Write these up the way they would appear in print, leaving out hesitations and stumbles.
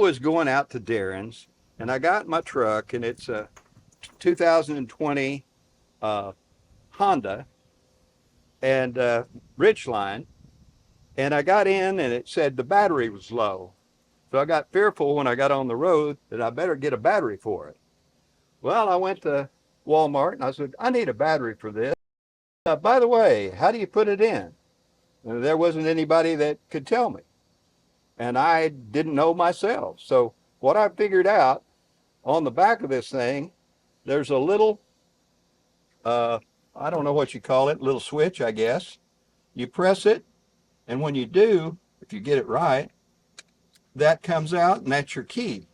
was going out to Darren's, and I got my truck, and it's a 2020 Honda and Ridgeline, and I got in, and it said the battery was low. So I got fearful when I got on the road that I better get a battery for it. Well, I went to Walmart, and I said, I need a battery for this. By the way, how do you put it in? And there wasn't anybody that could tell me. And I didn't know myself. So what I figured out, on the back of this thing, there's a little, I don't know what you call it, little switch, I guess. You press it, and when you do, if you get it right, that comes out, and that's your key.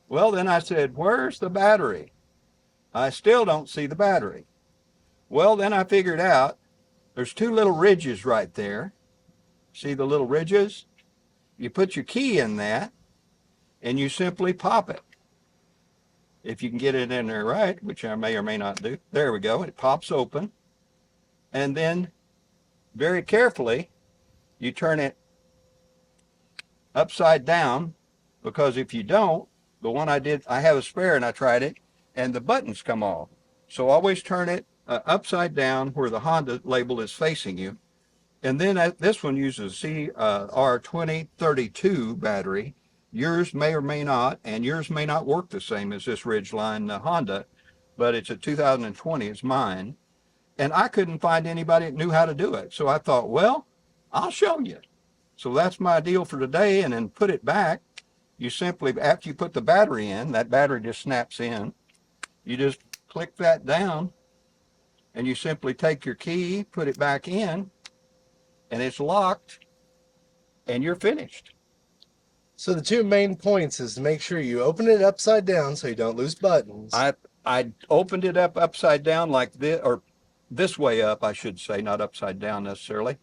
Well, then I said, where's the battery? I still don't see the battery. Well, then I figured out there's two little ridges right there. See the little ridges? You put your key in that, and you simply pop it. If you can get it in there right, which I may or may not do. There we go. It pops open. And then, very carefully, you turn it upside down, because if you don't, the one I did, I have a spare and I tried it, and the buttons come off. So always turn it upside down where the Honda label is facing you. And then this one uses CR2032 battery. Yours may or may not, and yours may not work the same as this Ridgeline Honda, but it's a 2020, it's mine. And I couldn't find anybody that knew how to do it. So I thought, well, I'll show you. So that's my deal for today. And then put it back. You simply, after you put the battery in, that battery just snaps in. You just click that down, and you simply take your key, put it back in, and it's locked, and you're finished. So the two main points is to make sure you open it upside down so you don't lose buttons. I opened it up upside down like this, or this way up, I should say, not upside down necessarily.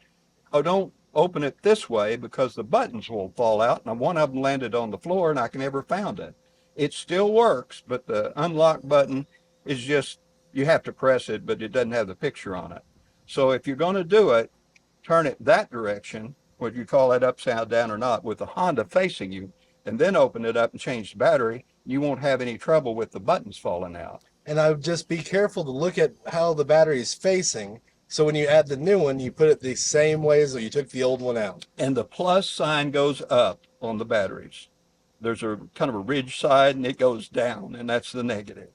Oh, don't open it this way because the buttons will fall out, and one of them landed on the floor, and I never found it. It still works, but the unlock button is just, you have to press it, but it doesn't have the picture on it. So if you're going to do it, turn it that direction, whether you call it upside down or not, with the Honda facing you, and then open it up and change the battery. You won't have any trouble with the buttons falling out. And I would just be careful to look at how the battery is facing. So when you add the new one, you put it the same way as you took the old one out. And the plus sign goes up on the batteries. There's a kind of a ridge side, and it goes down, and that's the negative.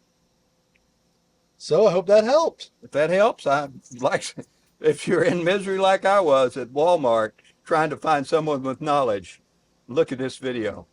So I hope that helped. If that helps, if you're in misery like I was at Walmart trying to find someone with knowledge, look at this video.